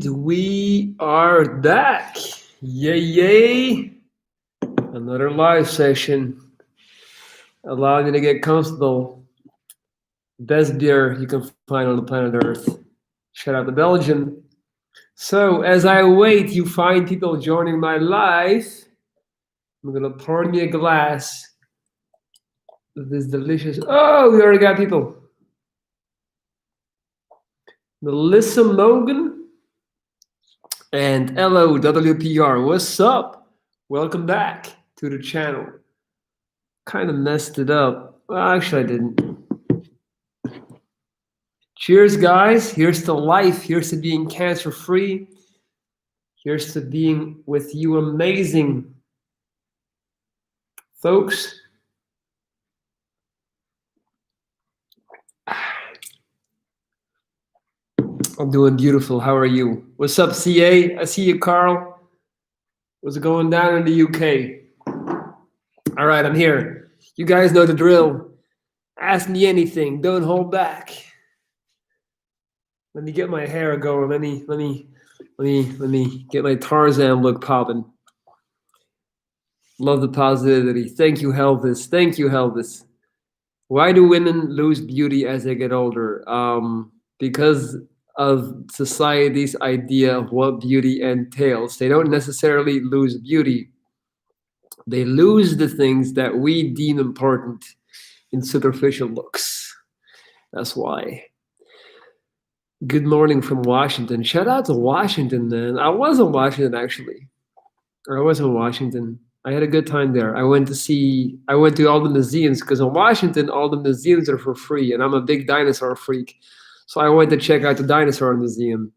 And we are back. Yay, yay. Another live session. Allow me to get comfortable. Best beer you can find on the planet Earth. Shout out to Belgium. So, as I wait, you find people joining my live. I'm going to pour me a glass of this delicious. Oh, we already got people. Melissa Logan and LOWPR. What's up? Welcome back to the channel. Kind of messed it up. Well, actually, I didn't. Cheers, guys. Here's to life. Here's to being cancer free. Here's to being with you amazing folks. I'm doing beautiful. How are you? What's up, CA? I see you, Carl. What's going down in the UK? All right, I'm here. You guys know the drill. Ask me anything. Don't hold back. Let me get my hair going. Let me get my Tarzan look popping. Love the positivity. Thank you, Helvis. Thank you, Helvis. Why do women lose beauty as they get older? Because of society's idea of what beauty entails. They don't necessarily lose beauty. They lose the things that we deem important in superficial looks. That's why. Good morning from Washington. Shout out to Washington, man. I was in Washington, actually. I was in Washington. I had a good time there. I went to all the museums, because in Washington, all the museums are for free, and I'm a big dinosaur freak. So I went to check out the dinosaur museum,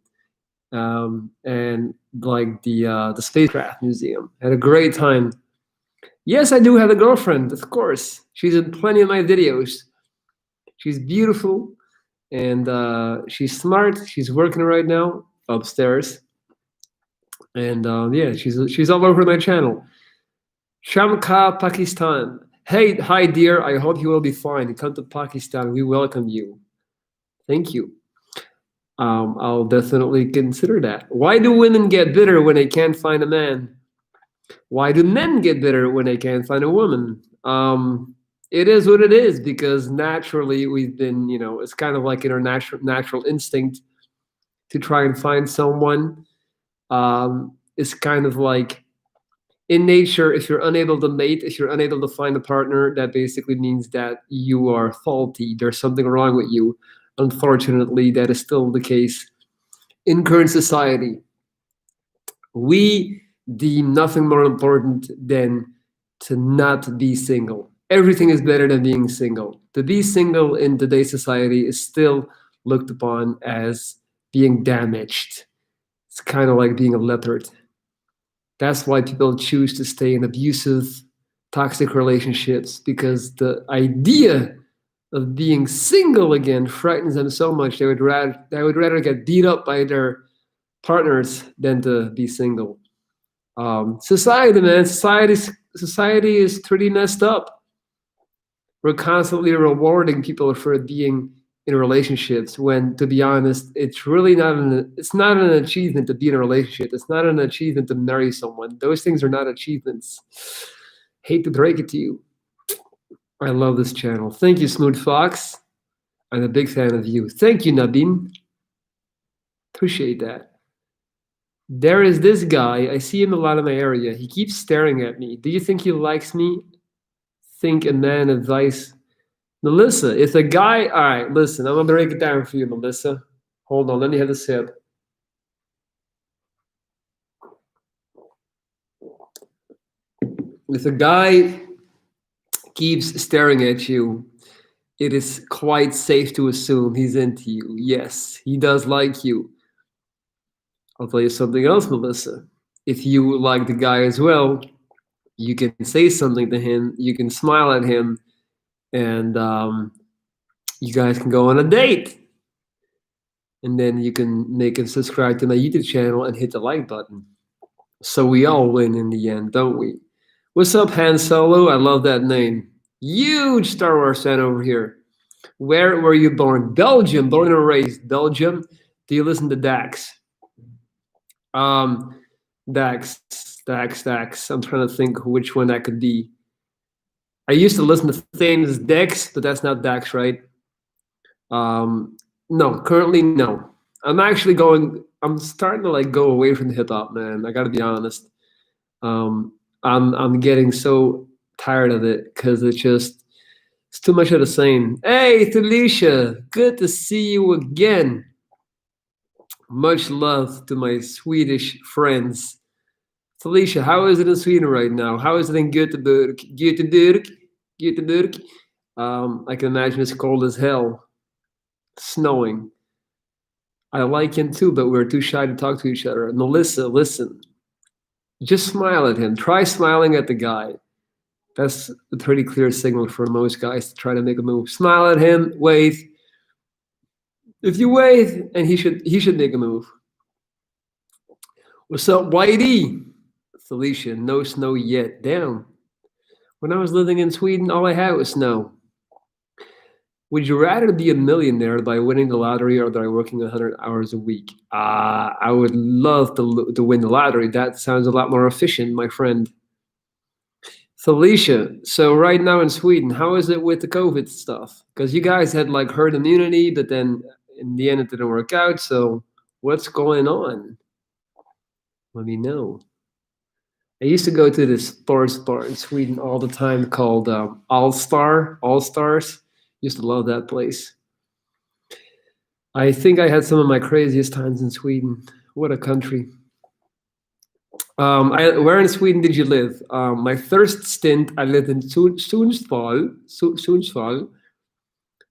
and like the spacecraft museum. Had a great time. Yes, I do have a girlfriend, of course. She's in plenty of my videos. She's beautiful, and she's smart. She's working right now upstairs, and yeah, she's all over my channel. Shamka, Pakistan. Hey, hi, dear. I hope you will be fine. Come to Pakistan. We welcome you. Thank you. I'll definitely consider that. Why do women get bitter when they can't find a man? Why do men get bitter when they can't find a woman? It is what it is, because naturally we've been, it's kind of like in our natural instinct to try and find someone. It's kind of like in nature, if you're unable to mate, if you're unable to find a partner, that basically means that you are faulty. There's something wrong with you. Unfortunately, that is still the case in current society. We deem nothing more important than to not be single. Everything is better than being single. To be single in today's society is still looked upon as being damaged. It's kind of like being a leopard. That's why people choose to stay in abusive, toxic relationships, because the idea of being single again frightens them so much they would rather get beat up by their partners than to be single. Society, man, society is pretty messed up. We're constantly rewarding people for being in relationships when, to be honest, it's really not an achievement to be in a relationship. It's not an achievement to marry someone. Those things are not achievements. Hate to break it to you. I love this channel. Thank you, Smooth Fox. I'm a big fan of you. Thank you, Nabin. Appreciate that. There is this guy. I see him a lot in my area. He keeps staring at me. Do you think he likes me? Think a man advice. Melissa, if a guy... All right, listen. I'm going to break it down for you, Melissa. Hold on. Let me have a sip. If a guy keeps staring at you, it is quite safe to assume he's into you. Yes, he does like you. I'll tell you something else, Melissa. If you like the guy as well, you can say something to him, you can smile at him, and you guys can go on a date. And then you can make him subscribe to my YouTube channel and hit the like button. So we all win in the end, don't we? What's up, Han Solo? I love that name. Huge Star Wars fan over here. Where were you born? Belgium, born and raised. Belgium. Do you listen to Dax? Um, Dax. I'm trying to think which one that could be. I used to listen to things Dex, but that's not Dax, right? Um, no, currently no. I'm actually going. I'm starting to like go away from the hip hop, man. I got to be honest. Um, I'm getting so tired of it because it's too much of the same. Hey, Felicia, good to see you again. Much love to my Swedish friends. Felicia, how is it in Sweden right now? How is it in Göteborg? Göteborg. I can imagine it's cold as hell, snowing. I like him too, but we're too shy to talk to each other. Melissa, listen, just smile at him. Try smiling at the guy. That's a pretty clear signal for most guys to try to make a move. Smile at him, wave. If you wave, and he should make a move. What's up, Whitey? Felicia, no snow yet. Damn. When I was living in Sweden, all I had was snow. Would you rather be a millionaire by winning the lottery or by working 100 hours a week? I would love to win the lottery. That sounds a lot more efficient, my friend. Felicia, so right now in Sweden, how is it with the COVID stuff? Because you guys had like herd immunity, but then in the end it didn't work out. So what's going on? Let me know. I used to go to this sports bar in Sweden all the time called All Stars. Used to love that place. I think I had some of my craziest times in Sweden. What a country. Where in Sweden did you live? My first stint, I lived in Sundsvall,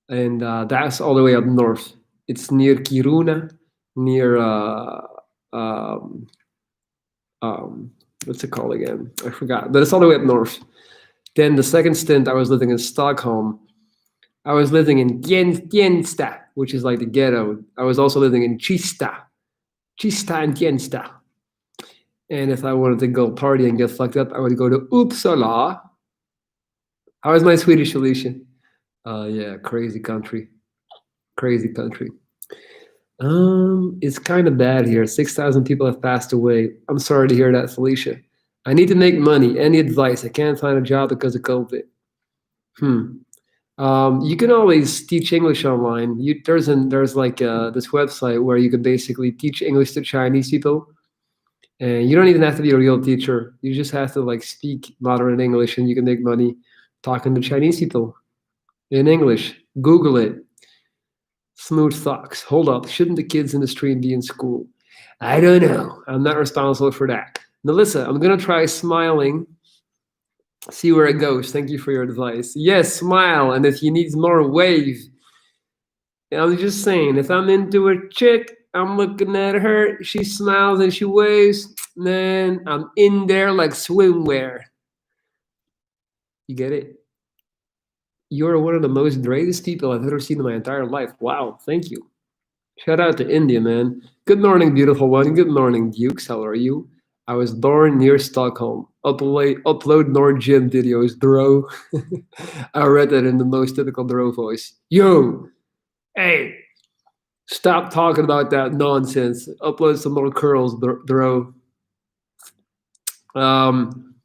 and that's all the way up north. It's near Kiruna, near um, what's it called again? I forgot, but it's all the way up north. Then the second stint, I was living in Stockholm. I was living in Gjensta, which is like the ghetto. I was also living in Chista and Gjensta. And if I wanted to go party and get fucked up, I would go to Uppsala. How is my Swedish solution? Yeah, crazy country. Crazy country. It's kind of bad here. 6,000 people have passed away. I'm sorry to hear that, Felicia. I need to make money. Any advice? I can't find a job because of COVID. Hmm. You can always teach English online. There's like this website where you can basically teach English to Chinese people, and you don't even have to be a real teacher. You just have to like speak modern English, and you can make money talking to Chinese people in English. Google it. Smooth thoughts. Hold up. Shouldn't the kids in the stream be in school? I don't know. I'm not responsible for that. Melissa, I'm gonna try smiling. See where it goes. Thank you for your advice. Yes, smile, and if you need more, wave. I'm just saying, if I'm into a chick, I'm looking at her, she smiles and she waves, man, I'm in there like swimwear. You get it? You're one of the most greatest people I've ever seen in my entire life. Wow, thank you. Shout out to India, man. Good morning, beautiful one. Good morning, Dukes. How are you? I was born near Stockholm. Upload Nord Gym videos, bro. I read that in the most typical bro voice. Yo, hey, stop talking about that nonsense. Upload some more curls, bro. Um,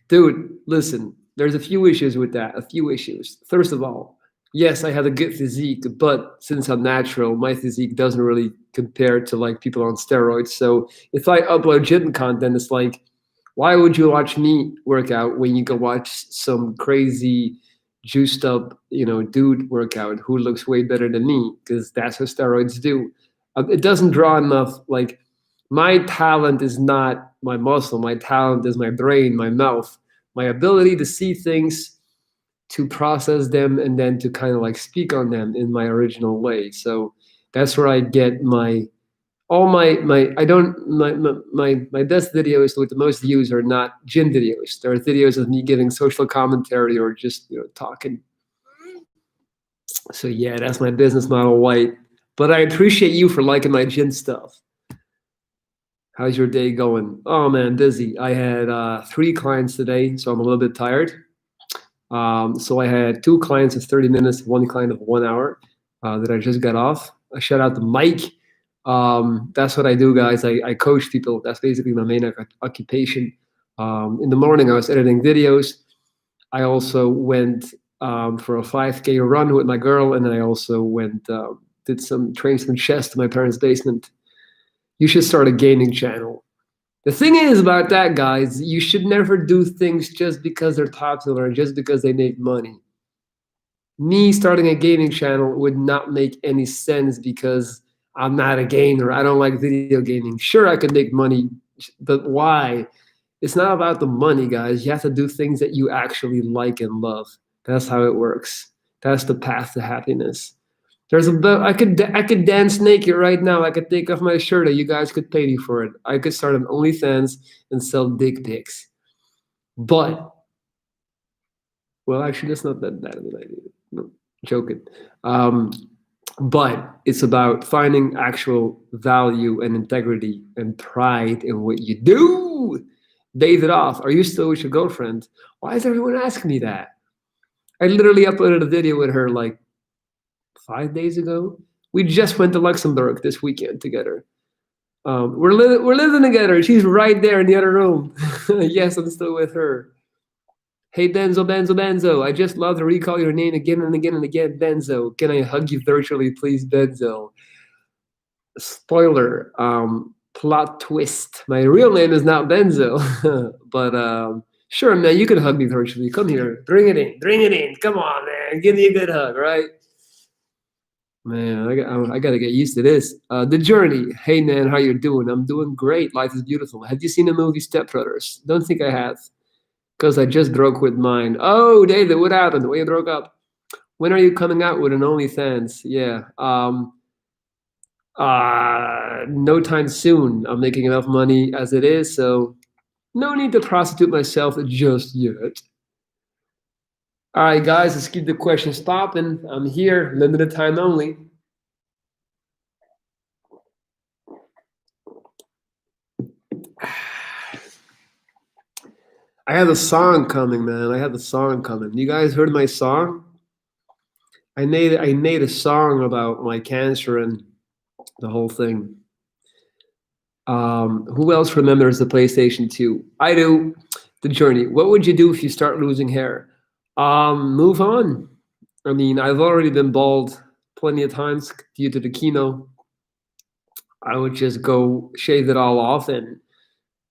dude, listen. There's a few issues with that. A few issues. First of all, yes, I have a good physique, but since I'm natural, my physique doesn't really compare to like people on steroids. So if I upload gym content, it's like, why would you watch me work out when you can watch some crazy juiced up, dude workout who looks way better than me? Because that's what steroids do. It doesn't draw enough. Like my talent is not my muscle. My talent is my brain, my mouth, my ability to see things, to process them, and then to kind of like speak on them in my original way. So that's where I get my all my I don't my best videos with the most views are not gym videos. There are videos of me giving social commentary or just talking. So yeah, that's my business model, White. But I appreciate you for liking my gym stuff. How's your day going? Oh man, busy. I had 3 clients today, so I'm a little bit tired. So I had 2 clients of 30 minutes, 1 client of 1 hour that I just got off. A shout out to Mike. That's what I do, guys. I coach people. That's basically my main occupation. In the morning, I was editing videos. I also went for a 5K run with my girl, and then I also went did trained some chess in my parents' basement. You should start a gaming channel. The thing is about that, guys, you should never do things just because they're popular and just because they make money. Me starting a gaming channel would not make any sense because I'm not a gamer. I don't like video gaming. Sure, I could make money, but why? It's not about the money, guys. You have to do things that you actually like and love. That's how it works. That's the path to happiness. I could dance naked right now. I could take off my shirt and you guys could pay me for it. I could start an OnlyFans and sell dick pics. But well, actually, that's not that bad of an idea. No, joking. Um, but it's about finding actual value and integrity and pride in what you do. David off. Are you still with your girlfriend? Why is everyone asking me that? I literally uploaded a video with her like 5 days ago. We just went to Luxembourg this weekend together. We're living together. She's right there in the other room. Yes, I'm still with her. Hey Benzo, Benzo, Benzo. I just love to recall your name again and again and again, Benzo. Can I hug you virtually, please, Benzo? Spoiler, plot twist. My real name is not Benzo, but sure, man, you can hug me virtually. Come here, bring it in. Come on, man, give me a good hug, right? Man, I gotta get used to this. The Journey. Hey, man, how you doing? I'm doing great. Life is beautiful. Have you seen the movie Step Brothers? Don't think I have, because I just broke with mine. Oh, David, what happened? Why you broke up? When are you coming out with an OnlyFans? Yeah. No time soon. I'm making enough money as it is, so no need to prostitute myself just yet. All right, guys, let's keep the questions popping. I'm here, limited time only. I have a song coming, man. I have a song coming. You guys heard my song? I made a song about my cancer and the whole thing. Who else remembers the PlayStation 2? I do. The Journey. What would you do if you start losing hair? Move on. I mean, I've already been bald plenty of times due to the chemo. I would just go shave it all off and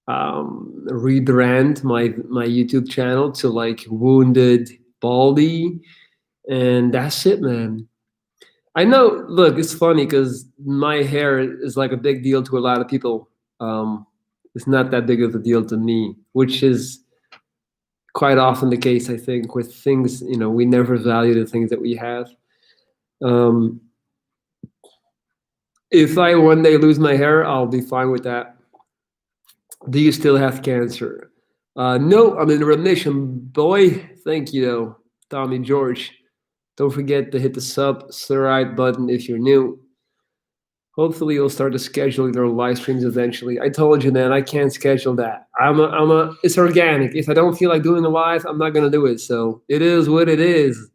rebrand my YouTube channel to like Wounded Baldy, and that's it, man. I know. Look, it's funny because my hair is like a big deal to a lot of people. Um, it's not that big of a deal to me, which is quite often the case. I think with things, we never value the things that we have. Um, if I one day lose my hair, I'll be fine with that. Do you still have cancer? No, I'm in remission, boy. Thank you, though, Tommy George. Don't forget to hit the subscribe button if you're new. Hopefully, you'll start to schedule your live streams eventually. I told you, man, I can't schedule that. It's organic. If I don't feel like doing a live, I'm not gonna do it. So it is what it is.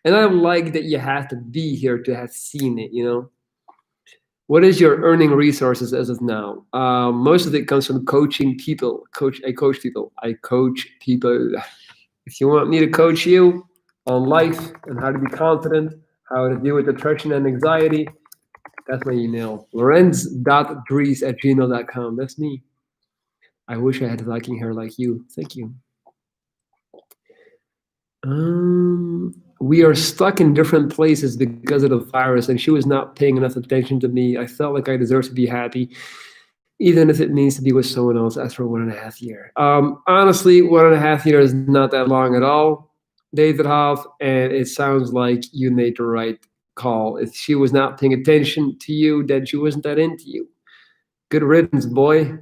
And I don't like that you have to be here to have seen it. What is your earning resources as of now? Most of it comes from coaching people. I coach people. I coach people. If you want me to coach you on life and how to be confident, how to deal with depression and anxiety, that's my email. Lorenz.dries@gmail.com. That's me. I wish I had Viking hair like you. Thank you. We are stuck in different places because of the virus, and she was not paying enough attention to me. I felt like I deserved to be happy, even if it means to be with someone else after 1.5 years. Honestly, 1.5 years is not that long at all, David Hoff, and it sounds like you made the right call. If she was not paying attention to you, then she wasn't that into you. Good riddance, boy.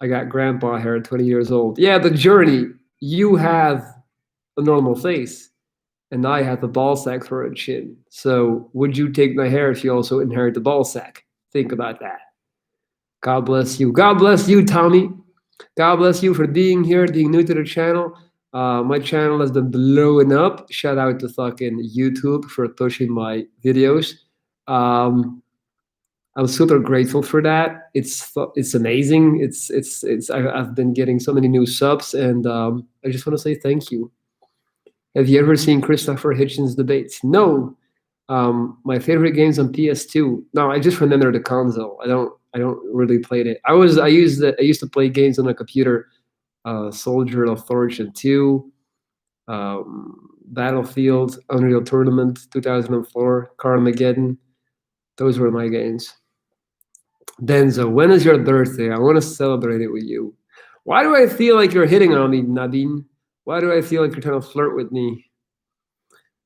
I got grandpa hair at 20 years old. Yeah, the Journey. You have a normal face, and I have a ball sack for a chin. So would you take my hair if you also inherit the ball sack? Think about that. God bless you. God bless you, Tommy. God bless you for being here, being new to the channel. My channel has been blowing up. Shout out to fucking YouTube for pushing my videos. I'm super grateful for that. It's amazing. I've been getting so many new subs, and I just want to say thank you. Have you ever seen Christopher Hitchens debates? No. My favorite games on PS2. No, I just remember the console. I don't really play it. I used to play games on a computer. Soldier of Fortune 2, Battlefield, Unreal Tournament 2004, Carmageddon. Those were my games. Denzo, when is your birthday? I want to celebrate it with you. Why do I feel like you're hitting on me, Nadine? Why do I feel like you're trying to flirt with me?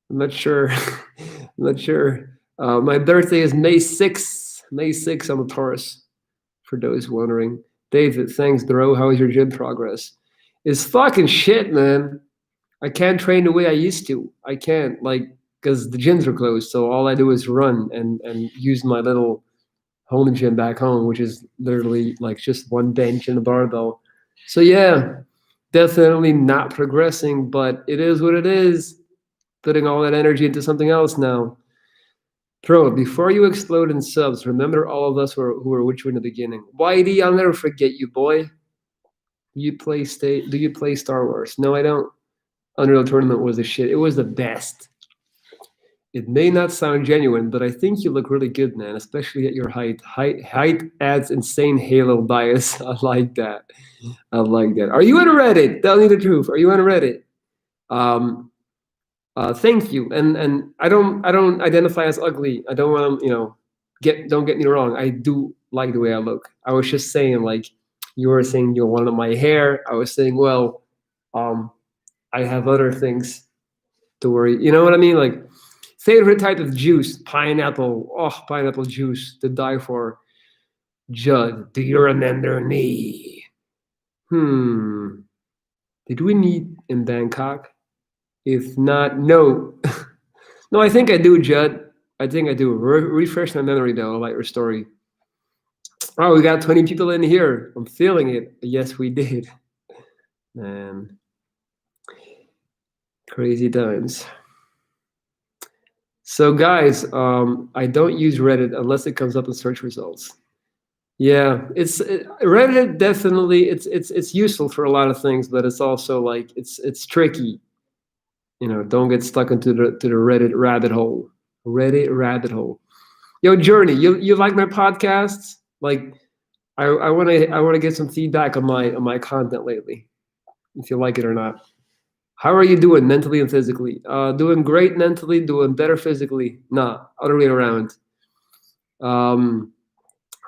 I'm not sure. I'm not sure. My birthday is May 6th. May 6th, I'm a Taurus, for those wondering. David, thanks, bro. How is your gym progress? It's fucking shit, man. I can't train the way I used to. I can't, like, because the gyms are closed. So all I do is run and use my little home gym back home, which is literally like just one bench and a barbell. So yeah, definitely not progressing, but it is what it is. Putting all that energy into something else now. Bro, before you explode in subs, remember all of us who were with you in the beginning. Whitey, I'll never forget you, boy. Do you play Star Wars? No, I don't. Unreal Tournament was the shit. It was the best. It may not sound genuine, but I think you look really good, man, especially at your height. Height adds insane halo bias. I like that. I like that. Are you on Reddit? Tell me the truth. Are you on Reddit? Um, thank you. And I don't identify as ugly. I don't want to, don't get me wrong. I do like the way I look. I was just saying, like, you were saying you wanted my hair. I was saying, well, um, I have other things to worry. You know what I mean? Like, favorite type of juice, pineapple. Oh, pineapple juice to die for. Judd, do you remember me? Did we meet in Bangkok? If not, no. No, I think I do, Judd. I think I do. Refresh my memory though about your story. Oh, we got 20 people in here. I'm feeling it. Yes, we did. Man, crazy times. So, guys, I don't use Reddit unless it comes up in search results. Yeah, Reddit definitely it's useful for a lot of things, but it's also like it's tricky. Don't get stuck into the Reddit rabbit hole. Reddit rabbit hole. Yo, Journey, you like my podcasts? Like, I want to get some feedback on my content lately, if you like it or not. How are you doing mentally and physically? Doing great mentally, doing better physically. Nah, other way around. Um,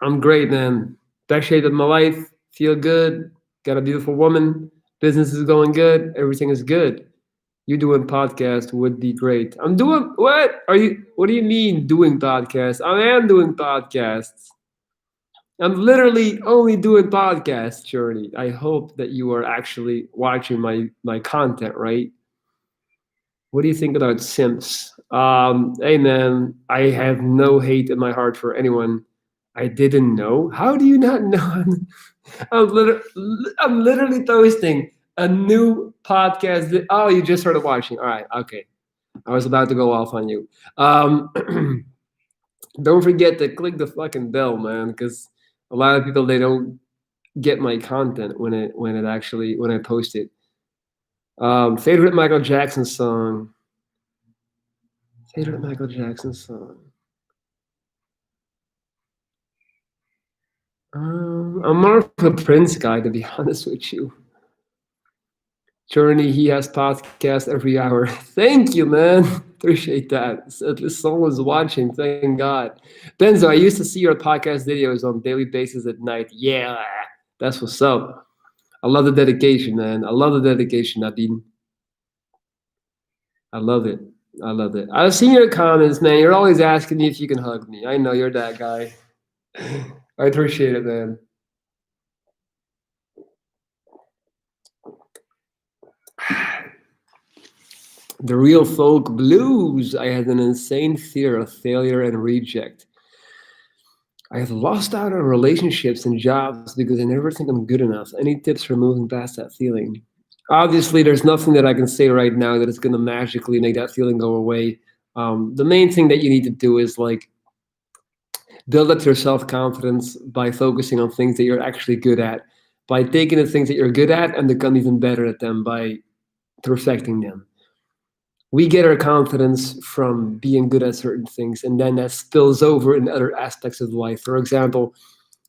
I'm great, man. Best shape of my life. Feel good. Got a beautiful woman. Business is going good. Everything is good. You doing podcast would be great. I'm doing what? What do you mean doing podcasts? I am doing podcasts. I'm literally only doing podcasts, Journey. I hope that you are actually watching my content, right? What do you think about simps? Hey man, I have no hate in my heart for anyone I didn't know. How do you not know? I'm literally posting a new podcast. Oh, you just started watching. All right, okay. I was about to go off on you. Don't forget to click the fucking bell, man, because a lot of people they don't get my content when I post it. Favorite Michael Jackson song. Favorite Michael Jackson song. I'm more of a Prince guy, to be honest with you. Journey, he has podcast every hour. Thank you, man. Appreciate that. At least someone's watching. Thank God. Benzo, I used to see your podcast videos on daily basis at night. Yeah, that's what's up. I love the dedication, man. I love the dedication, Nadine. I love it. I love it. I've seen your comments, man. You're always asking me if you can hug me. I know you're that guy. I appreciate it, man. The real folk blues. I had an insane fear of failure and reject. I have lost out on relationships and jobs because I never think I'm good enough. Any tips for moving past that feeling? Obviously, there's nothing that I can say right now that is going to magically make that feeling go away. The main thing that you need to do is like Build up your self confidence by focusing on things that you're actually good at, by taking the things that you're good at and become even better at them by perfecting them. We get our confidence from being good at certain things, and then that spills over in other aspects of life. For example,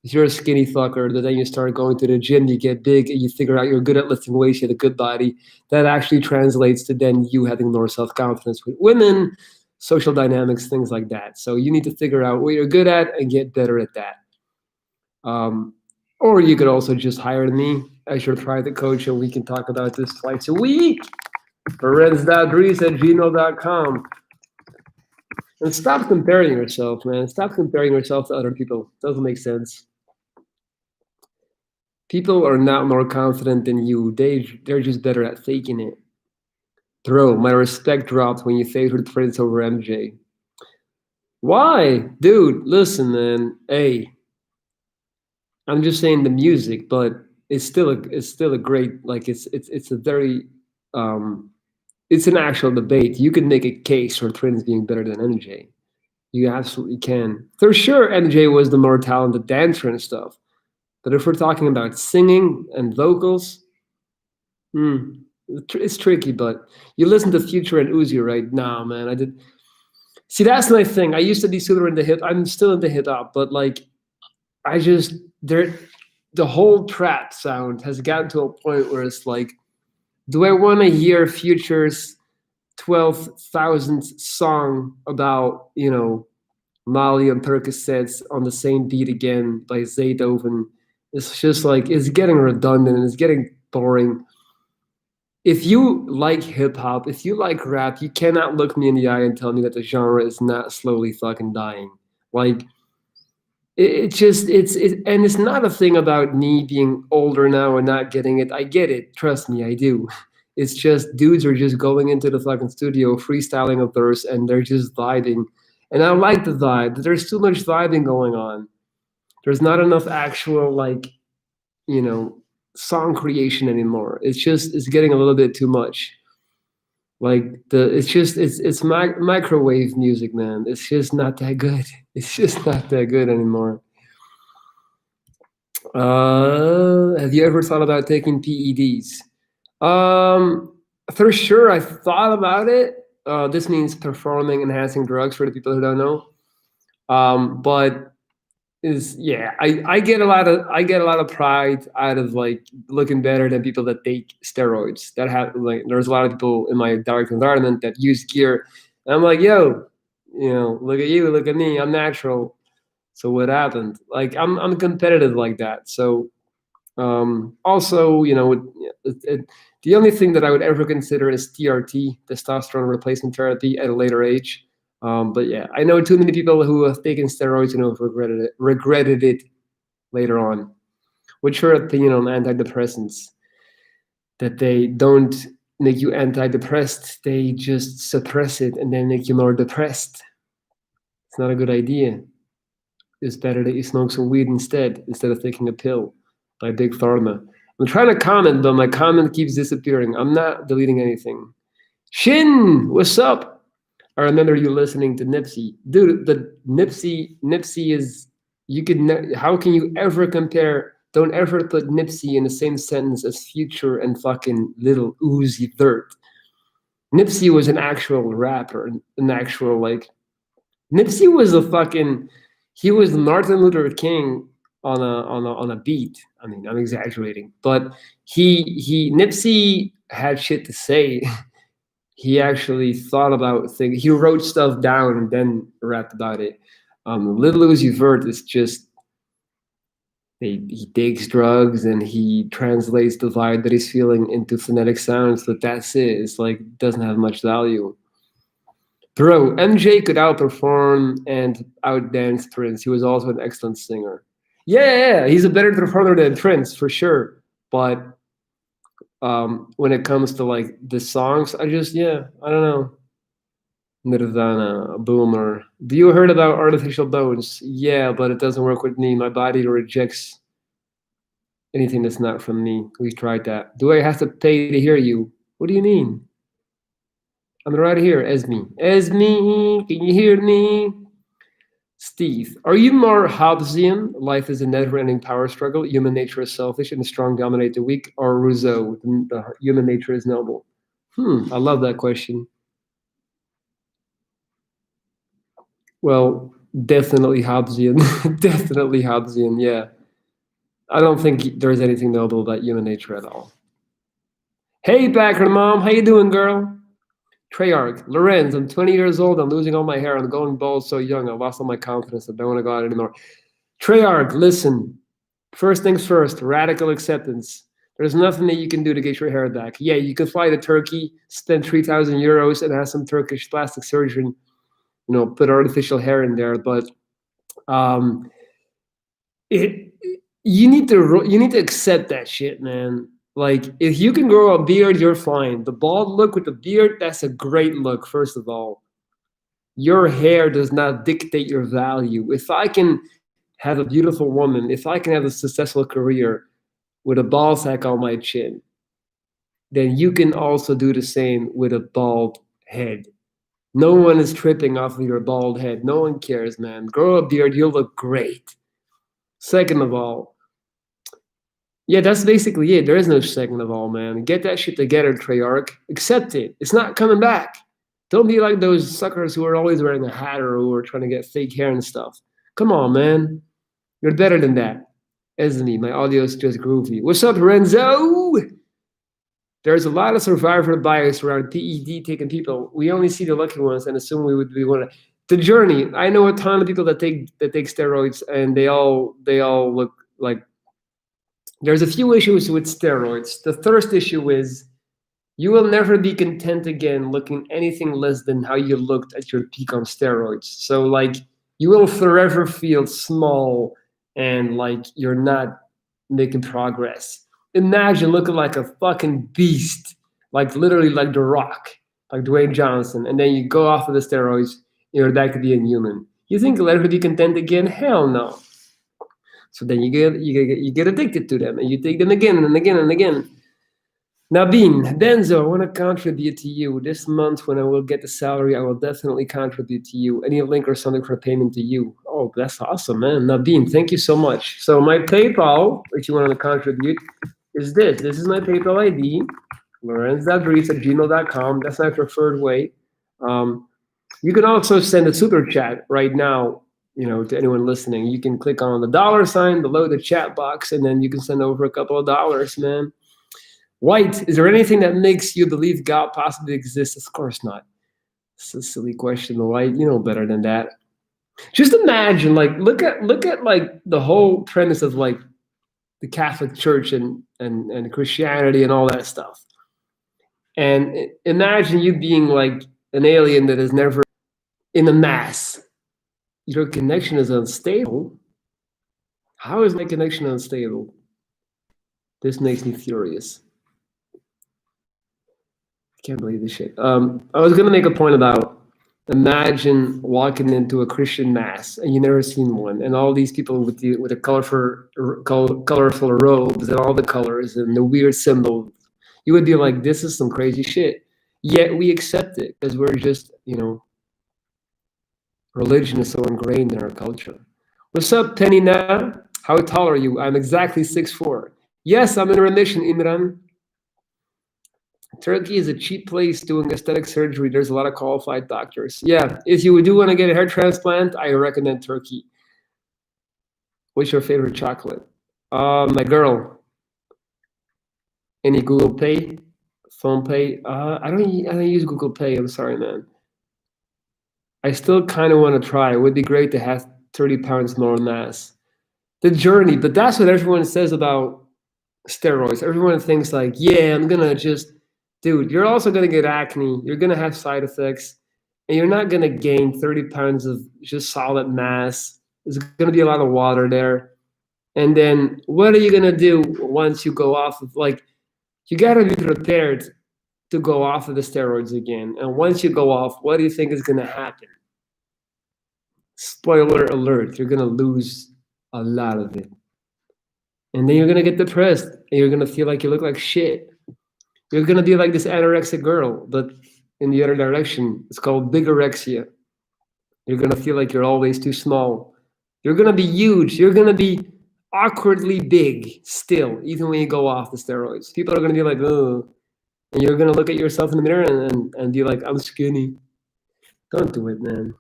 if you're a skinny fucker, then you start going to the gym, you get big, and you figure out you're good at lifting weights, you have a good body. That actually translates to then you having more self confidence with women, social dynamics, things like that. So you need to figure out what you're good at and get better at that. Um, or you could also just hire me as your private coach, and we can talk about this twice a week. Ferenc.dries@gmail.com. And stop comparing yourself, man. Stop comparing yourself to other people. Doesn't make sense. People are not more confident than you. They're just better at faking it. Bro, my respect dropped when you favored Prince over MJ. Why? Dude, listen, man. Hey, I'm just saying the music, but it's still a great, like, it's a very um it's an actual debate. You can make a case for Prince being better than MJ. You absolutely can. For sure, MJ was the more talented dancer and stuff. But if we're talking about singing and vocals, hmm, it's tricky. But you listen to Future and Uzi right now, man. I did. See, that's my thing. I used to be super into hip. I'm still into hip hop, but like, I just there, the whole trap sound has gotten to a point where it's like, do I want to hear Future's 12,000th song about Molly and Percocets on the same beat again by Zaytoven? It's just like it's getting redundant and it's getting boring. If you like hip hop, if you like rap, you cannot look me in the eye and tell me that the genre is not slowly fucking dying. Like it just and it's not a thing about me being older now and not getting it. I get it. Trust me, I do. It's just dudes are just going into the fucking studio, freestyling a verse, and they're just vibing. And I like the vibe. There's too much vibing going on. There's not enough actual like you know song creation anymore. It's getting a little bit too much. Like it's microwave music, man. It's just not that good. It's just not that good anymore. Have you ever thought about taking PEDs? Um, for sure, I thought about it. This means performing enhancing drugs for the people who don't know. But is yeah, I get a lot of pride out of like looking better than people that take steroids. That have like there's a lot of people in my direct environment that use gear, and I'm like, yo, look at you, look at me, I'm natural. So what happened? Like I'm competitive like that. So also, the only thing that I would ever consider is TRT, testosterone replacement therapy, at a later age. But yeah, I know too many people who have taken steroids and have regretted it later on. What's your opinion on antidepressants? That they don't make you antidepressed, they just suppress it and then make you more depressed. It's not a good idea. It's better that you smoke some weed instead of taking a pill by Big Pharma. I'm trying to comment, but my comment keeps disappearing. I'm not deleting anything. Shin, what's up? I remember you listening to Nipsey. Dude, the Nipsey is how can you ever compare? Don't ever put Nipsey in the same sentence as Future and fucking Little Uzi Vert. Nipsey was an actual rapper, an actual like Nipsey was a fucking he was Martin Luther King on a beat. I mean, I'm exaggerating, but he Nipsey had shit to say. He actually thought about things. He wrote stuff down and then rapped about it. Lil Uzi Vert is just he takes drugs and he translates the vibe that he's feeling into phonetic sounds, but that's it. It's like doesn't have much value. Bro, MJ could outperform and outdance Prince. He was also an excellent singer. Yeah, he's a better performer than Prince for sure. But when it comes to like the songs, I don't know. Nirvana, Boomer. Do you heard about artificial bones? Yeah, but it doesn't work with me. My body rejects anything that's not from me. We tried that. Do I have to pay to hear you? What do you mean? I'm right here, Esme. Esme, can you hear me? Steve, are you more Hobbesian? Life is a never-ending power struggle. Human nature is selfish, and the strong dominate the weak. Or Rousseau, the human nature is noble. I love that question. Well, definitely Hobbesian. Definitely Hobbesian. Yeah, I don't think there's anything noble about human nature at all. Hey, Packer mom, how you doing, girl? Treyarch, Lorenz, I'm 20 years old. I'm losing all my hair. I'm going bald so young. I lost all my confidence. I don't want to go out anymore. Treyarch, listen. First things first, radical acceptance. There's nothing that you can do to get your hair back. Yeah, you can fly to Turkey, spend 3,000 euros, and have some Turkish plastic surgeon, put artificial hair in there. But um, it you need to accept that shit, man. Like, if you can grow a beard, you're fine. The bald look with the beard, that's a great look. First of all, your hair does not dictate your value. If I can have a beautiful woman, if I can have a successful career with a ball sack on my chin, then you can also do the same with a bald head. No one is tripping off of your bald head. No one cares, man. Grow a beard, you'll look great. Second of all, yeah, that's basically it. There is no second of all, man. Get that shit together, Treyarch. Accept it. It's not coming back. Don't be like those suckers who are always wearing a hat or who are trying to get fake hair and stuff. Come on, man. You're better than that. Esme, my audio is just groovy. What's up, Renzo? There's a lot of survivor bias around PED taking people. We only see the lucky ones and assume we would be one. The journey. I know a ton of people that take steroids, and they all look like. There's a few issues with steroids. The first issue is you will never be content again looking anything less than how you looked at your peak on steroids. So, like, you will forever feel small and like you're not making progress. Imagine looking like a fucking beast, like literally like The Rock, like Dwayne Johnson, and then you go off of the steroids, you're back to being human. You think you'll ever be content again? Hell no. So then you get addicted to them, and you take them again and again and again. Nabin, Denzo, I want to contribute to you. This month, when I will get the salary, I will definitely contribute to you. Any link or something for payment to you. Oh, that's awesome, man. Nabin, thank you so much. So my PayPal, if you want to contribute, is this. This is my PayPal ID, lorenz.dries@gmail.com. That's my preferred way. You can also send a super chat right now, to anyone listening. You can click on the dollar sign below the chat box, and then you can send over a couple of dollars, man. White, is there anything that makes you believe God possibly exists? Of course not. It's a silly question, White. You know better than that. Just imagine, like, look at like the whole premise of like the Catholic Church and Christianity and all that stuff. And imagine you being like an alien that is never in a mass. Your connection is unstable. How is my connection unstable? This makes me furious. Can't believe this shit. I was gonna make a point about, imagine walking into a Christian mass and you never seen one, and all these people with the colorful robes and all the colors and the weird symbol. You would be like, this is some crazy shit. Yet we accept it because we're just, religion is so ingrained in our culture. What's up, Penina? How tall are you? I'm exactly 6'4". Yes, I'm in remission, Imran. Turkey is a cheap place doing aesthetic surgery. There's a lot of qualified doctors. Yeah, if you do want to get a hair transplant, I recommend Turkey. What's your favorite chocolate? My girl. Any Google Pay? Phone Pay? I don't use Google Pay. I'm sorry, man. I still kind of want to try. It would be great to have 30 pounds more mass. The journey, but that's what everyone says about steroids. Everyone thinks like, yeah, I'm gonna just. Dude, you're also going to get acne. You're going to have side effects, and you're not going to gain 30 pounds of just solid mass. There's going to be a lot of water there. And then what are you going to do once you go off of, like, you got to be prepared to go off of the steroids again. And once you go off, what do you think is going to happen? Spoiler alert, you're going to lose a lot of it. And then you're going to get depressed, and you're going to feel like you look like shit. You're going to be like this anorexic girl, but in the other direction. It's called bigorexia. You're gonna feel like you're always too small. You're gonna be huge. You're gonna be awkwardly big still, even when you go off the steroids. People are gonna be like, oh, and you're gonna look at yourself in the mirror and be like, I'm skinny. Don't do it, man.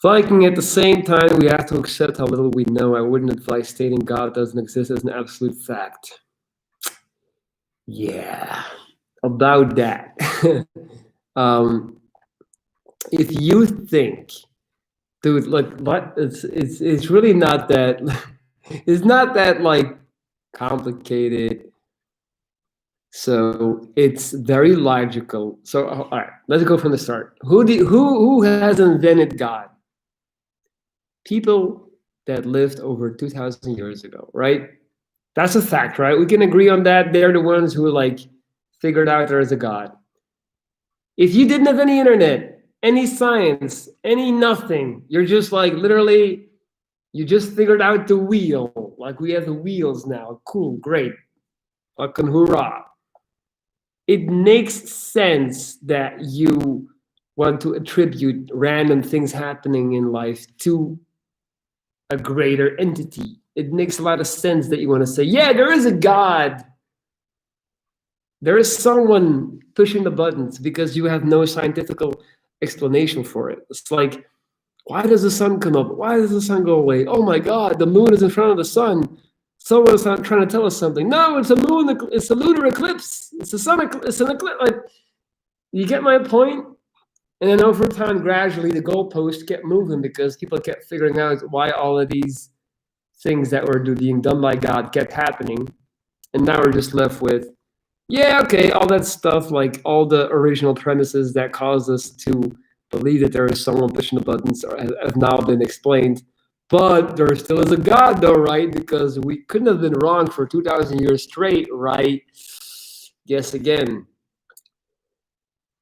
Viking, at the same time, we have to accept how little we know. I wouldn't advise stating God doesn't exist as an absolute fact. Yeah, about that. um, if you think, dude, like, what? It's really not that. It's not that like complicated. So it's very logical. So all right, let's go from the start. Who has invented God? People that lived over 2,000 years ago, right? That's a fact, right? We can agree on that. They're the ones who like figured out there is a God. If you didn't have any internet, any science, any nothing, you're just like literally, you just figured out the wheel. Like we have the wheels now. Cool, great. Fucking hoorah. It makes sense that you want to attribute random things happening in life to a greater entity. It makes a lot of sense that you want to say, yeah, there is a God. There is someone pushing the buttons because you have no scientific explanation for it. It's like, why does the sun come up? Why does the sun go away? Oh my God, the moon is in front of the sun. Someone's not trying to tell us something. No, it's a moon. It's a lunar eclipse. It's a sun. It's an eclipse. Like, you get my point? And then over time, gradually, the goalposts kept moving because people kept figuring out why all of these things that were being done by God kept happening. And now we're just left with, yeah, okay, all that stuff, like all the original premises that caused us to believe that there is someone pushing the buttons have now been explained. But there still is a God, though, right? Because we couldn't have been wrong for 2,000 years straight, right? Guess again.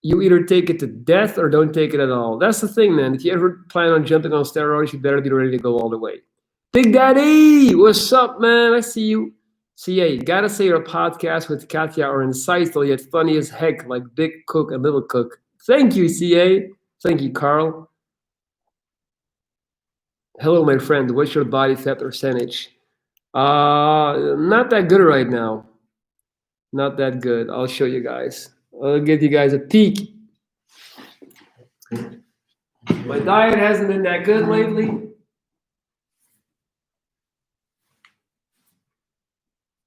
You either take it to death or don't take it at all. That's the thing, man. If you ever plan on jumping on steroids, you better be ready to go all the way. Big Daddy, what's up, man? I see you. CA, gotta say your podcast with Katya are insightful yet funny as heck, like Big Cook and Little Cook. Thank you, CA. Thank you, Carl. Hello, my friend. What's your body fat percentage? Not that good right now. Not that good. I'll show you guys. I'll give you guys a peek. My diet hasn't been that good lately.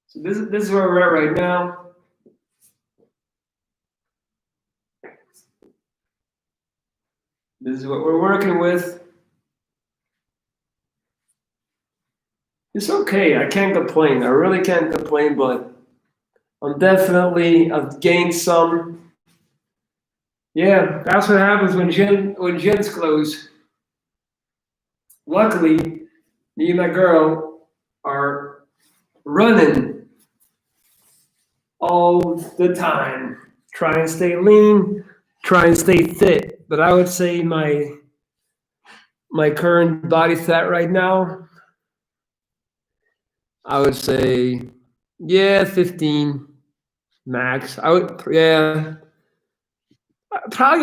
So this is where we're at right now. This is what we're working with. It's okay. I can't complain. I really can't complain, but I've gained some. Yeah, that's what happens when gyms close. Luckily, me and my girl are running all the time. Try and stay lean, try and stay fit. But I would say my current body fat right now, I would say, yeah, 15 max. Probably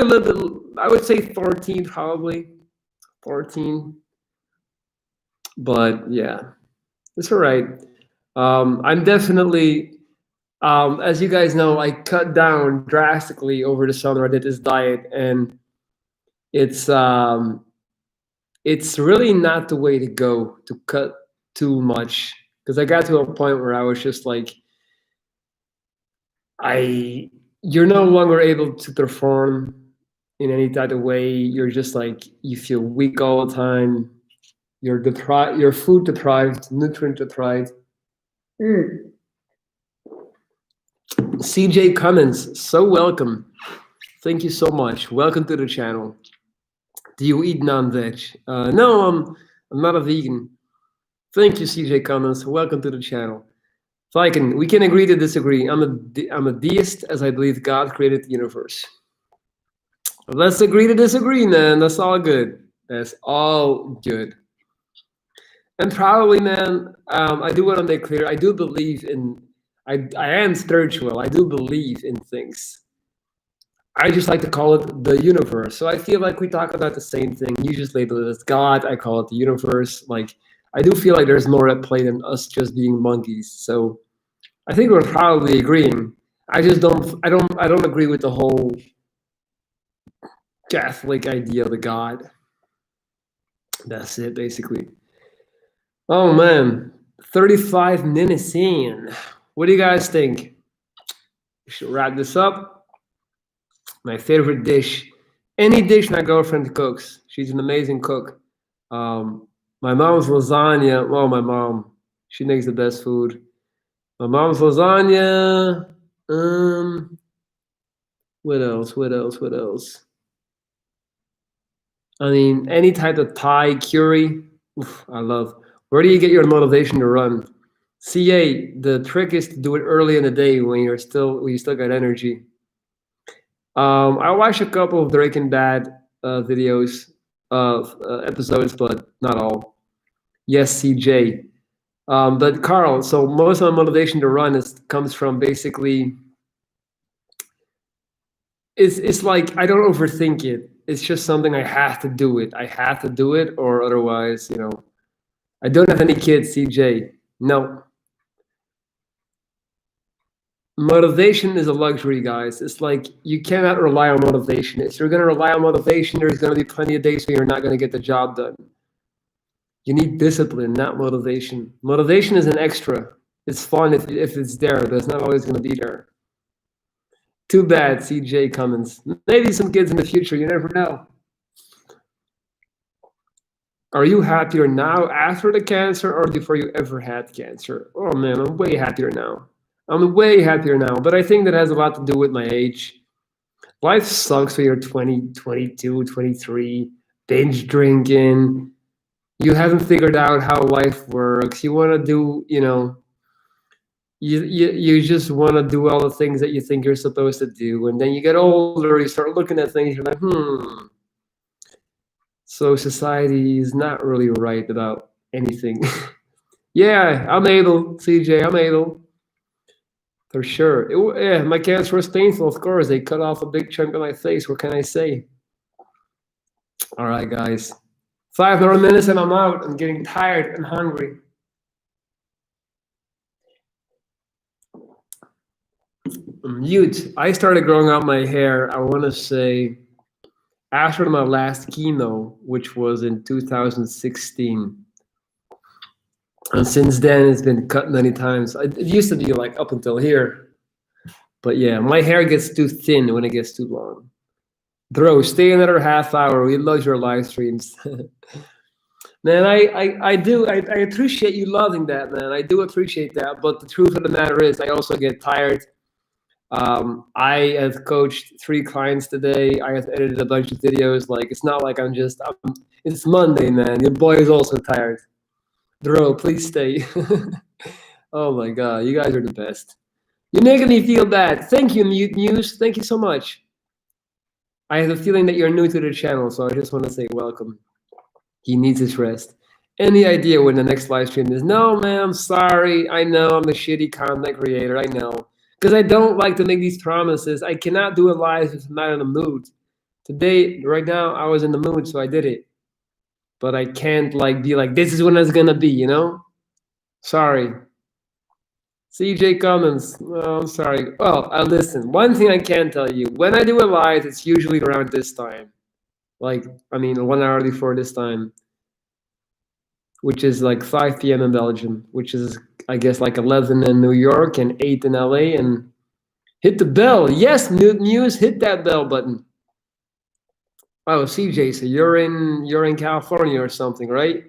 a little bit. I would say 14, probably 14. But yeah, it's all right. I'm definitely, as you guys know, I cut down drastically over the summer. I did this diet, and it's really not the way to go to cut too much, because I got to a point where I was just like, you're no longer able to perform in any type of way. You're just like, you feel weak all the time. You're food deprived, nutrient deprived. CJ Cummins, so welcome. Thank you so much. Welcome to the channel. Do you eat non-veg? No, I'm not a vegan. Thank you, CJ Cummins. Welcome to the channel. We can agree to disagree. I'm a deist, as I believe God created the universe. Let's agree to disagree, man. That's all good. That's all good. And probably, man, I do want to make clear, I do believe in, I am spiritual. I do believe in things. I just like to call it the universe. So I feel like we talk about the same thing. You just label it as God. I call it the universe. Like I do feel like there's more at play than us just being monkeys. So I think we're probably agreeing. I just don't. I don't agree with the whole Catholic idea of the God. That's it, basically. Oh man, 35 minutes in. What do you guys think? We should wrap this up. My favorite dish, any dish my girlfriend cooks. She's an amazing cook. My mom's lasagna. Well, my mom, she makes the best food. My mom's lasagna. What else? What else? What else? I mean, any type of Thai curry. Oof, I love. Where do you get your motivation to run? CA, the trick is to do it early in the day when you still got energy. I watched a couple of Breaking Bad videos of episodes, but not all. Yes, CJ. But Carl, so most of my motivation to run is comes from basically it's like I don't overthink it. It's just something I have to do it. I have to do it, or otherwise, I don't have any kids, CJ. No. Motivation is a luxury, guys. It's like you cannot rely on motivation. If you're going to rely on motivation, there's going to be plenty of days where you're not going to get the job done. You need discipline, not motivation. Motivation is an extra. It's fun if it's there, but it's not always going to be there. Too bad, CJ Cummins. Maybe some kids in the future, you never know. Are you happier now after the cancer or before you ever had cancer? Oh man, I'm way happier now. I'm way happier now, but I think that has a lot to do with my age. Life sucks when you're 20, 22, 23, binge drinking. You haven't figured out how life works. You want to do, you just want to do all the things that you think you're supposed to do. And then you get older, you start looking at things, you're like, So society is not really right about anything. Yeah, I'm able, CJ, I'm able. For sure. Yeah, my cancer was painful, of course. They cut off a big chunk of my face. What can I say? All right, guys. 5 more minutes and I'm out. I'm getting tired and hungry. Mute. I started growing out my hair, I want to say, after my last chemo, which was in 2016. And since then, it's been cut many times. It used to be like up until here. But yeah, my hair gets too thin when it gets too long. Bro, stay another half hour. We love your live streams. Man, I appreciate you loving that, man. I do appreciate that. But the truth of the matter is, I also get tired. I have coached 3 clients today. I have edited a bunch of videos. Like, it's not like it's Monday, man. Your boy is also tired. Bro, please stay. Oh my God, you guys are the best. You're making me feel bad. Thank you, Mute News. Thank you so much. I have a feeling that you're new to the channel, so I just want to say welcome. He needs his rest. Any idea when the next live stream is? No, man, I'm sorry. I know I'm a shitty content creator. I know. Because I don't like to make these promises. I cannot do it live if I'm not in the mood. Today, right now, I was in the mood, so I did it. But I can't be like, this is when it's gonna be, Sorry. CJ Cummins. Oh, I'm sorry. Well, listen, one thing I can tell you, when I do it live, it's usually around this time. 1 hour before this time, which is like 5 p.m. in Belgium, which is, I guess, like 11 in New York and 8 in LA. And hit the bell. Yes, News, hit that bell button. Oh, CJ, so you're in California or something, right?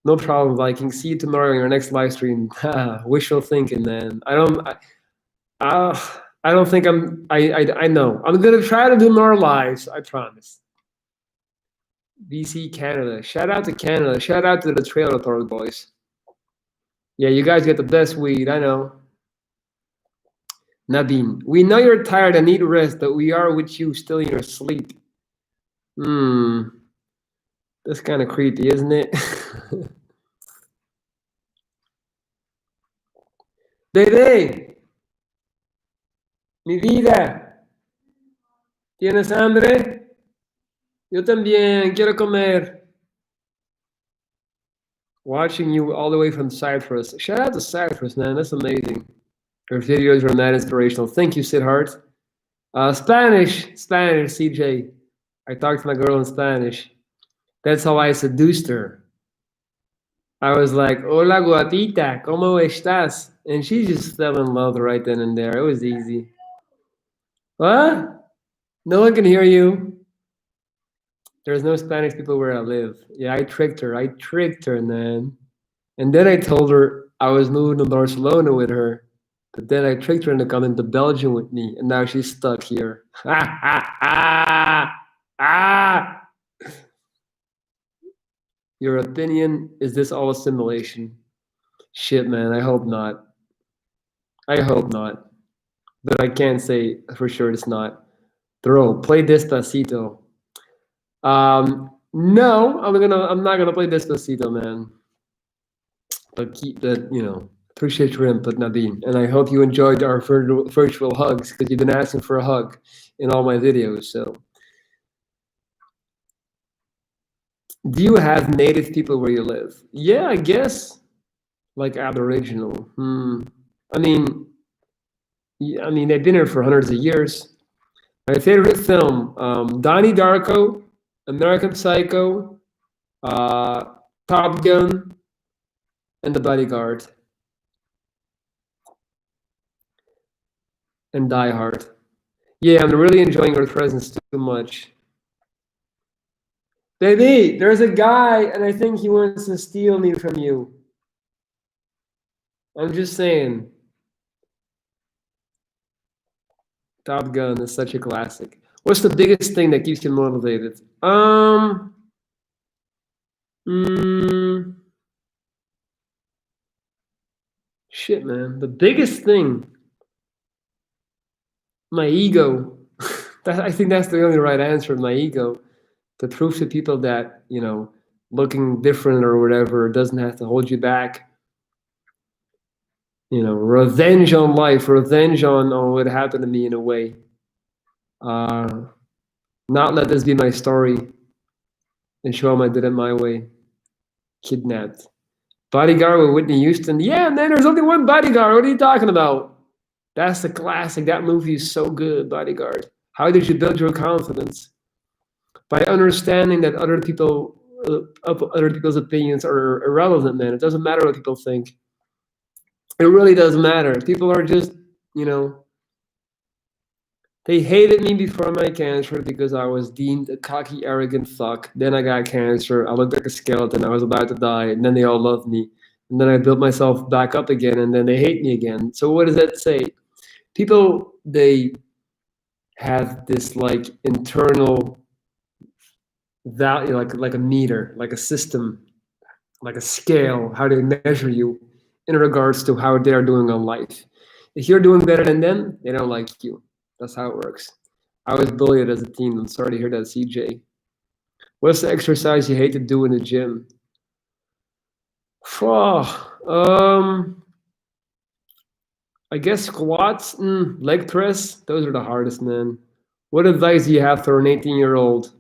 No problem, Viking. See you tomorrow in your next live stream. Wishful thinking, man. I don't think I know. I'm gonna try to do more lives, I promise. BC Canada. Shout out to Canada. Shout out to the Trailer Park boys. Yeah, you guys get the best weed, I know. Nabin, we know you're tired and need rest, but we are with you still in your sleep. That's kind of creepy, isn't it? Bebé, mi vida. ¿Tienes hambre? Yo también quiero comer. Watching you all the way from Cyprus. Shout out to Cyprus, man. That's amazing. Your videos are mad inspirational. Thank you, Sidhart. Spanish, CJ. I talked to my girl in Spanish. That's how I seduced her. I was like, "Hola, guapita, ¿cómo estás?" And she just fell in love right then and there. It was easy. What? No one can hear you. There's no Spanish people where I live. Yeah, I tricked her, man. And then I told her I was moving to Barcelona with her. But then I tricked her into coming to Belgium with me, and now she's stuck here. Your opinion, is this all a simulation? Shit, man, I hope not. I hope not. But I can't say for sure it's not. Throw, play Despacito. No, I'm not gonna play Despacito, man. But keep that, appreciate your input, Nabeen. And I hope you enjoyed our virtual hugs, because you've been asking for a hug in all my videos. So, do you have native people where you live? Yeah, I guess. Like Aboriginal. I mean, they've been here for hundreds of years. My favorite film, Donnie Darko, American Psycho, Top Gun, and The Bodyguard, and Die Hard. Yeah, I'm really enjoying your presence too much. Baby, there's a guy, and I think he wants to steal me from you. I'm just saying. Top Gun is such a classic. What's the biggest thing that keeps you motivated? Shit, man. The biggest thing, my ego. I think that's the only right answer. My ego, to prove to people that looking different or whatever doesn't have to hold you back. Revenge on life, revenge on what happened to me in a way. Not let this be my story and show them I did it my way. Kidnapped. Bodyguard with Whitney Houston. Yeah, man, there's only one Bodyguard. What are you talking about? That's the classic. That movie is so good, Bodyguard. How did you build your confidence? By understanding that other people's opinions are irrelevant, man. It doesn't matter what people think. It really doesn't matter. People are just, they hated me before my cancer because I was deemed a cocky, arrogant fuck. Then I got cancer. I looked like a skeleton. I was about to die. And then they all loved me. And then I built myself back up again. And then they hate me again. So what does that say? People, they have this like internal value, like a meter, like a system, like a scale, how they measure you in regards to how they're doing on life. If you're doing better than them, they don't like you. That's how it works. I was bullied as a teen. I'm sorry to hear that, CJ. What's the exercise you hate to do in the gym? I guess squats, leg press. Those are the hardest, man. What advice do you have for an 18-year-old?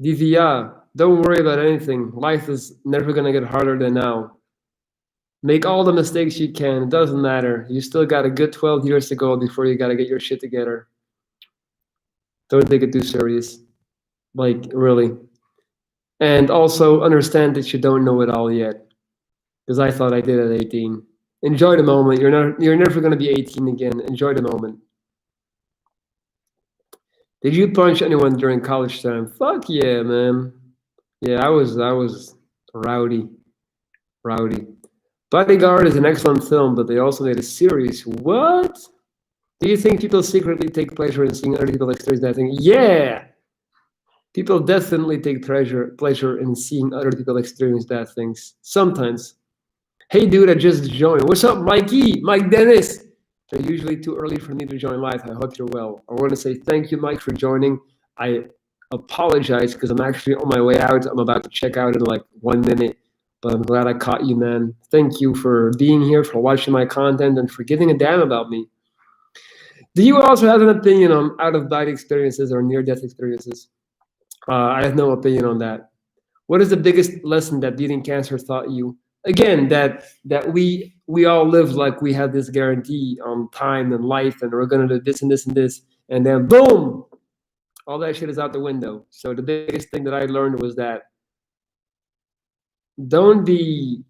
Divya, don't worry about anything. Life is never gonna get harder than now. Make all the mistakes you can. It doesn't matter. You still got a good 12 years to go before you got to get your shit together. Don't take it too serious. Like, really. And also understand that you don't know it all yet. Because I thought I did at 18. Enjoy the moment. You're never going to be 18 again. Enjoy the moment. Did you punch anyone during college time? Fuck yeah, man. Yeah, I was rowdy. Bodyguard is an excellent film, but they also made a series. What? Do you think people secretly take pleasure in seeing other people experience that thing? Yeah! People definitely take pleasure in seeing other people experience bad things. Sometimes. Hey, dude, I just joined. What's up, Mikey? Mike Dennis. It's usually too early for me to join live. I hope you're well. I want to say thank you, Mike, for joining. I apologize because I'm actually on my way out. I'm about to check out in like 1 minute. But I'm glad I caught you, man. Thank you for being here, for watching my content, and for giving a damn about me. Do you also have an opinion on out-of-body experiences or near-death experiences? I have no opinion on that. What is the biggest lesson that beating cancer taught you? Again, that we all live like we have this guarantee on time and life, and we're gonna do this and this and this, and then boom, all that shit is out the window. So the biggest thing that I learned was that don't be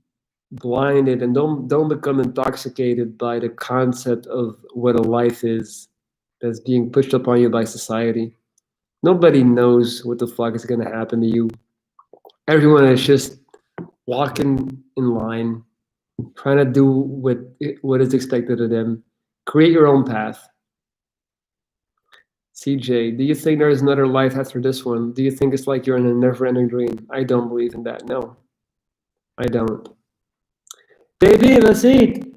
blinded and don't become intoxicated by the concept of what a life is that's being pushed upon you by society. Nobody knows what the fuck is gonna happen to you. Everyone is just walking in line, trying to do what is expected of them. Create your own path. CJ, do you think there is another life after this one? Do you think it's like you're in a never-ending dream? I don't believe in that. No, I don't. Baby, let's eat.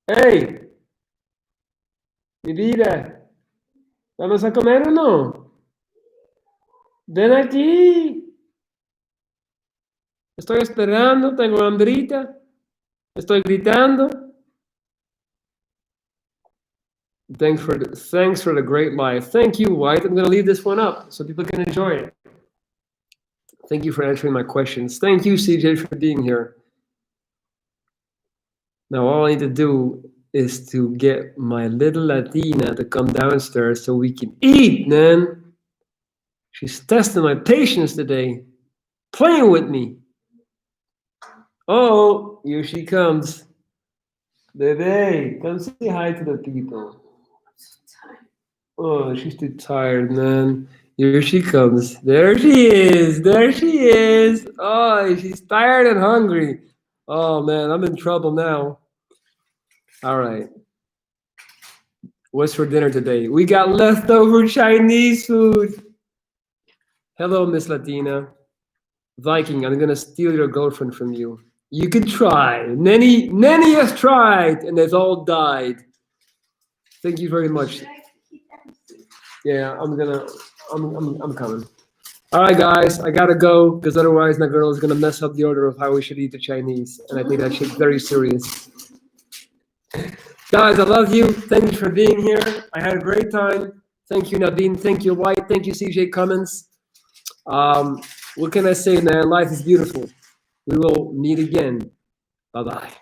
Hey, mi vida, ¿vamos a comer o no? Ven aquí. Estoy esperando, tengo hambrita. Estoy gritando. Thanks for the great life. Thank you, White. I'm going to leave this one up so people can enjoy it. Thank you for answering my questions. Thank you, CJ, for being here. Now, all I need to do is to get my little Latina to come downstairs so we can eat, man. She's testing my patience today, playing with me. Oh, here she comes. Bebe, come say hi to the people. Oh, she's too tired, man. Here she comes. There she is. There she is. Oh, she's tired and hungry. Oh, man, I'm in trouble now. All right. What's for dinner today? We got leftover Chinese food. Hello, Miss Latina. Viking, I'm going to steal your girlfriend from you. You can try. Nenny has tried, and they've all died. Thank you very much. Yeah, I'm coming. All right, guys, I gotta go because otherwise my girl is gonna mess up the order of how we should eat the Chinese, and I think that shit's very serious. Guys, I love you. Thank you for being here. I had a great time. Thank you, Naveen. Thank you, White. Thank you, CJ Cummins. What can I say, man? Life is beautiful. We will meet again. Bye-bye.